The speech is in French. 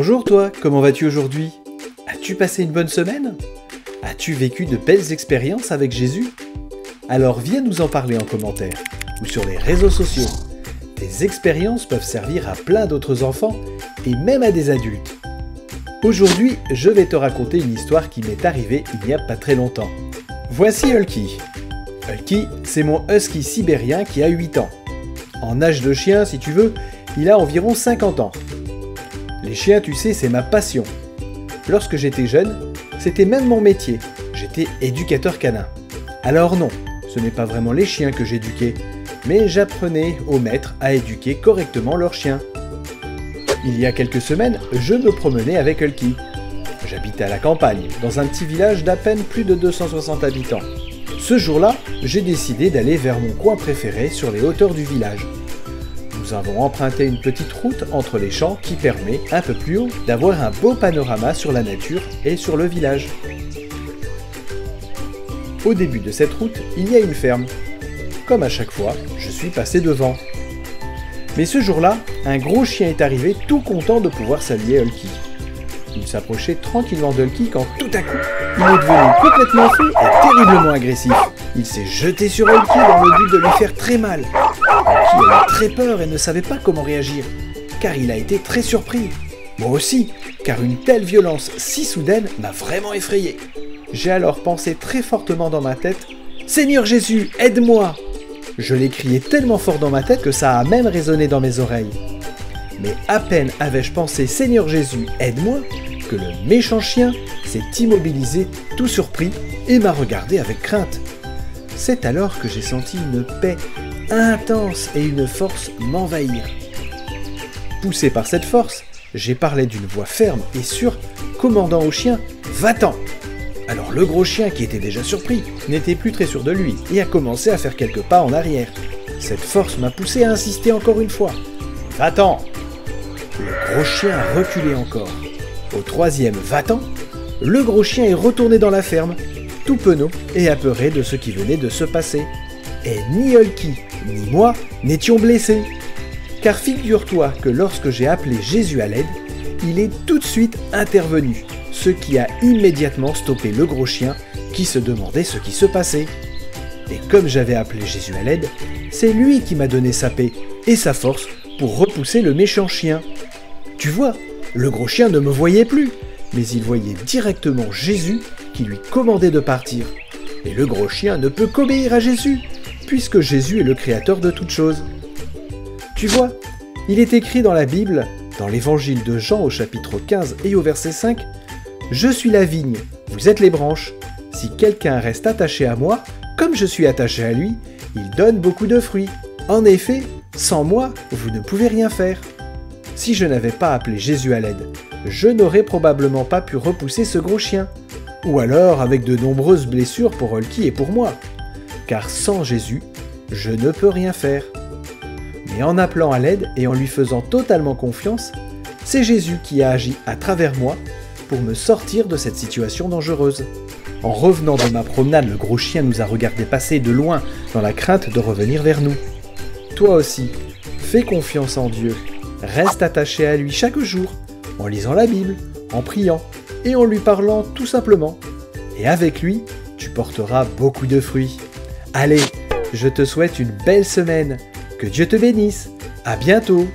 Bonjour toi, comment vas-tu aujourd'hui? As-tu passé une bonne semaine? As-tu vécu de belles expériences avec Jésus? Alors viens nous en parler en commentaire ou sur les réseaux sociaux. Tes expériences peuvent servir à plein d'autres enfants et même à des adultes. Aujourd'hui, je vais te raconter une histoire qui m'est arrivée il n'y a pas très longtemps. Voici Hulky. Hulky, c'est mon husky sibérien qui a 8 ans. En âge de chien, si tu veux, il a environ 50 ans. Les chiens, tu sais, c'est ma passion. Lorsque j'étais jeune, c'était même mon métier. J'étais éducateur canin. Alors non, ce n'est pas vraiment les chiens que j'éduquais, mais j'apprenais aux maîtres à éduquer correctement leurs chiens. Il y a quelques semaines, je me promenais avec Hulky. J'habitais à la campagne, dans un petit village d'à peine plus de 260 habitants. Ce jour-là, j'ai décidé d'aller vers mon coin préféré sur les hauteurs du village. Nous avons emprunté une petite route entre les champs qui permet, un peu plus haut, d'avoir un beau panorama sur la nature et sur le village. Au début de cette route, il y a une ferme. Comme à chaque fois, je suis passé devant. Mais ce jour-là, un gros chien est arrivé tout content de pouvoir saluer Hulky. Il s'approchait tranquillement d'Hulky quand tout à coup, il est devenu complètement fou et terriblement agressif. Il s'est jeté sur Hulky dans le but de lui faire très mal. Hulky a eu très peur et ne savait pas comment réagir, car il a été très surpris. Moi aussi, car une telle violence si soudaine m'a vraiment effrayé. J'ai alors pensé très fortement dans ma tête « Seigneur Jésus, aide-moi » Je l'ai crié tellement fort dans ma tête que ça a même résonné dans mes oreilles. Mais à peine avais-je pensé « Seigneur Jésus, aide-moi » que le méchant chien s'est immobilisé tout surpris et m'a regardé avec crainte. C'est alors que j'ai senti une paix intense et une force m'envahir. Poussé par cette force, j'ai parlé d'une voix ferme et sûre, commandant au chien « Va-t'en » Alors le gros chien, qui était déjà surpris, n'était plus très sûr de lui et a commencé à faire quelques pas en arrière. Cette force m'a poussé à insister encore une fois. « Va-t'en » Le gros chien a reculé encore. Au troisième « Va-t'en », le gros chien est retourné dans la ferme, tout penaud et apeuré de ce qui venait de se passer. Et ni Hulky, ni moi n'étions blessés. Car figure-toi que lorsque j'ai appelé Jésus à l'aide, il est tout de suite intervenu, ce qui a immédiatement stoppé le gros chien qui se demandait ce qui se passait. Et comme j'avais appelé Jésus à l'aide, c'est lui qui m'a donné sa paix et sa force pour repousser le méchant chien. Tu vois, le gros chien ne me voyait plus, mais il voyait directement Jésus qui lui commandait de partir. Et le gros chien ne peut qu'obéir à Jésus, puisque Jésus est le créateur de toutes choses. Tu vois, il est écrit dans la Bible, dans l'évangile de Jean au chapitre 15 et au verset 5, « Je suis la vigne, vous êtes les branches. Si quelqu'un reste attaché à moi, comme je suis attaché à lui, il donne beaucoup de fruits. En effet, sans moi, vous ne pouvez rien faire. » Si je n'avais pas appelé Jésus à l'aide, je n'aurais probablement pas pu repousser ce gros chien. Ou alors avec de nombreuses blessures pour Hulky et pour moi. Car sans Jésus, je ne peux rien faire. Mais en appelant à l'aide et en lui faisant totalement confiance, c'est Jésus qui a agi à travers moi pour me sortir de cette situation dangereuse. En revenant de ma promenade, le gros chien nous a regardé passer de loin dans la crainte de revenir vers nous. Toi aussi, fais confiance en Dieu. Reste attaché à lui chaque jour, en lisant la Bible, en priant et en lui parlant tout simplement. Et avec lui, tu porteras beaucoup de fruits. Allez, je te souhaite une belle semaine. Que Dieu te bénisse. À bientôt.